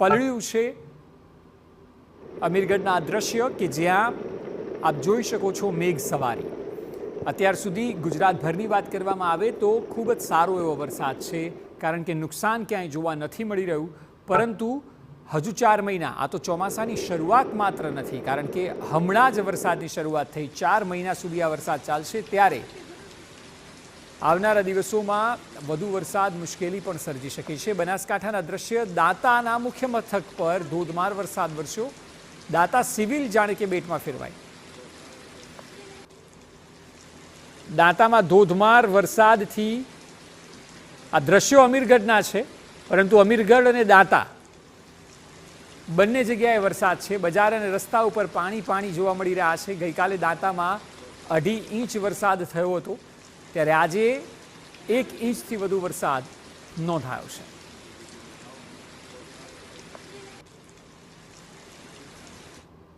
પલળ્યું છે અમીરગઢના દ્રશ્ય કે જ્યાં આપ જોઈ શકો છો મેઘ સવારી। અત્યાર સુધી ગુજરાતભરની વાત કરવામાં આવે તો ખૂબ જ સારો એવો વરસાદ છે, કારણ કે નુકસાન ક્યાંય જોવા નથી મળી રહ્યું। પરંતુ હજુ 4 મહિના, આ તો ચોમાસાની શરૂઆત માત્ર નથી, કારણ કે હમણાં જ વરસાદની શરૂઆત થઈ। 4 મહિના સુધી આ વરસાદ ચાલશે, ત્યારે આવનારા દિવસોમાં વધુ વરસાદ મુશ્કેલી પણ સર્જી શકે છે। બનાસકાંઠાના દ્રશ્ય, દાંતાના મુખ્ય મથક પર ધોધમાર વરસાદ વરસ્યો। દાંતા સિવિલ જાણે કે બેટમાં ફેરવાઈ। દાંતામાં ધોધમાર વરસાદથી આ દ્રશ્યો અમીરગઢના છે, પરંતુ અમીરગઢ અને દાંતા બંને જગ્યાએ વરસાદ છે। બજાર અને રસ્તા ઉપર પાણી જોવા મળી રહ્યા છે। ગઈકાલે દાંતામાં 2.5 ઇંચ વરસાદ થયો હતો, ત્યારે આજે 1 ઇંચથી વધુ વરસાદ નોંધાયો છે।